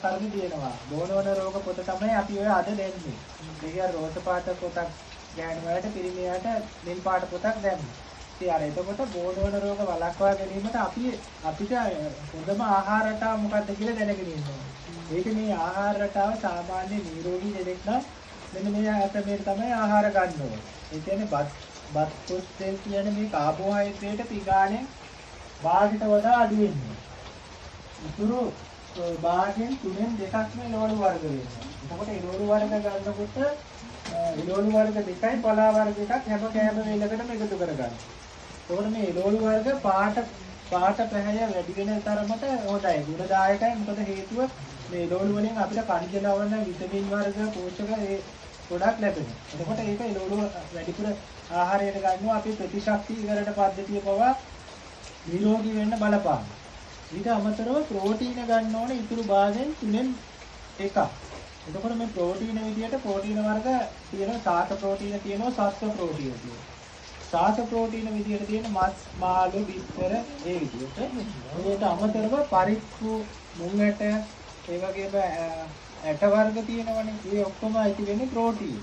කර්ම තියෙනවා. බෝනවන රෝග පොත තමයි අපි ඔය අද දෙන්නේ. මේක රෝස පාට පොතක් ගෑනු වලට පිරිමියාට නිල් පාට පොතක් දැම්මා. ඉතින් අර එතකොට බෝනවන රෝග වළක්වා ගැනීමට අපිට හොඳම ආහාර රටාව මොකක්ද කියලා දැනගෙන ඉන්න ඕනේ. ඒක මේ ආහාර රටාව සාමාන්‍ය නිරෝගී දෙයක් නම් මෙන්න මේ ක්‍රමයට තමයි ආහාර ගන්න ඕනේ. ඒ කියන්නේ බත් කොස්තෙල් කියන මේ කාබෝහයිඩ්‍රේට් පිගාණයෙන් භාගයට වඩා අඩු වෙන්නේ. ඉතුරු භාගයෙන් 3න් 2ක් මේ එළවලු වර්ග වෙනවා. එතකොට එළවලු වර්ග ගන්නකොට එළවලු වර්ග දෙකයි පලා වර්ග එකක් හැම කෑම වේලකටම එකතු කරගන්න. එතකොට මේ එළවලු වර්ග පාට පැහැය වැඩි වෙන තරමට හොඳයි. ගුණදායකයි. මොකද හේතුව මේ එළවලු වලින් අපිට කනිජ ලවණ, විටමින් වර්ග, පෝෂක ඒ ගොඩක් ලැබෙනවා. එතකොට ඒක එළවලු වැඩිපුර ආහාරයට ගන්නවා අපි ප්‍රතිශක්තිකරණ පද්ධතිය පවා නිරෝගී වෙන්න බලපාන. ඊට අමතරව ප්‍රෝටීන ගන්න ඕනේ ඉතුරු භාගයෙන් 3න් 1ක්. එතකොට මේ ප්‍රෝටීන විදියට ප්‍රෝටීන වර්ග තියෙනවා. සාත ප්‍රෝටීන තියෙනවා, සත්ව ප්‍රෝටීන තියෙනවා. සාත ප්‍රෝටීන විදියට තියෙන මස්, මාළු, බිත්තර ඒ විදියට. ඒකට අමතරව පරිප්පු, මුං ඇට, ඒ වගේම ඇට වර්ග තියෙනවනේ. ඒ ඔක්කොම ඇති වෙන්නේ ප්‍රෝටීන.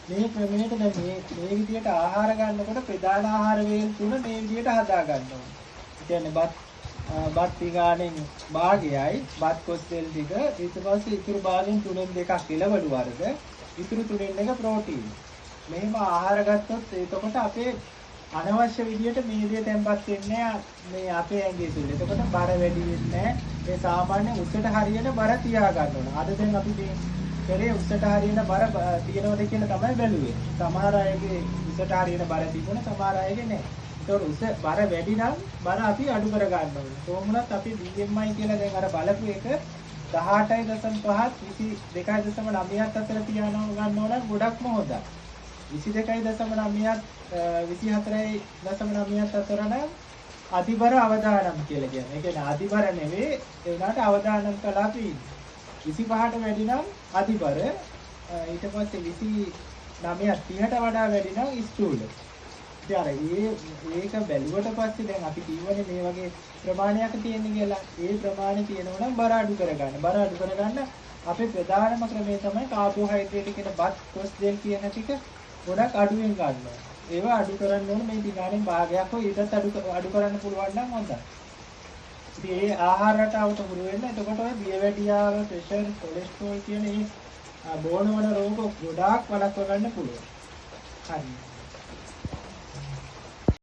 මේ ක්‍රමයට දැන් මේ විදියට ආහාර ගන්නකොට ප්‍රධාන ආහාර වේල් තුන මේ විදියට හදා ගන්න ඕනේ. ඒ කියන්නේ බත් පිගාණෙන් භාගයයි බත් කොස්තෙල් ටික ඊට පස්සේ ඉතුරු භාගයෙන් 3න් 2ක් එළවලු වර්ග ඉතුරු 3න් 1 ප්‍රෝටීන. මෙහෙම ආහාර ගත්තොත් එතකොට අපේ අනවශ්‍ය විදියට මේ දේ තැම්පත් වෙන්නේ මේ අපේ ඇඟේ තුල. එතකොට බර වැඩි වෙන්නේ නැහැ. ඒ සාමාන්‍ය උසට හරියන බර තියා ගන්න ඕන. අද දැන් අපි මේ කරේ උසට හරියන බර තියනවද කියලා තමයි බැලුවේ. සමහර අයගේ උසට හරියන බර තිබුණා, සමහර අයගේ නැහැ. ඒතකොට උස බර වැඩි නම් බර අපි අඩු කර ගන්න ඕනේ. කොහොමුණත් අපි BMI කියලා දැන් අර බලපු එක 18.5ත් 22.9ත් අතර තියානව ගන්න ඕන ගොඩක්ම හොඳයි. 22.9ත් 24.9ත් අතර නම් අතිබර අවදානම් කියලා කියන්නේ. ඒ කියන්නේ අතිබර නෙවෙයි ඒ උනාට අවදානම් කළා අපි 25ට වැඩි නම් අතිබර ඊට පස්සේ 29ත් 30ට වඩා වැඩි නම් ස්ථූල. ඒක බැලුවට පස්සේ දැන් අපි කියවනේ මේ වගේ ප්‍රමාණයක් තියෙන කියලා. ඒ ප්‍රමාණය තියෙනවා නම් බර අඩු කරගන්න. බර අඩු කරගන්න අපේ ප්‍රධානම ක්‍රමය තමයි කාබෝහයිඩ්‍රේට් කියන බත් කොස්තෙල් කියන ටික ගොඩක් අඩුවෙන් ගන්නවා. ඒවා අඩු කරන්න ඕනේ මේ දිගාණන් භාගයක් හෝ ඊටත් අඩු කරන්න පුළුවන් නම් හොඳයි. ඉතින් ඒ ආහාර රටාවට හුරු වෙන්න එතකොට ඔය දියවැඩියාව, ප්‍රෙෂර්, කොලෙස්ටරෝල් කියන මේ බෝන වන රෝග ගොඩාක් වළක්වා ගන්න පුළුවන්. හරි.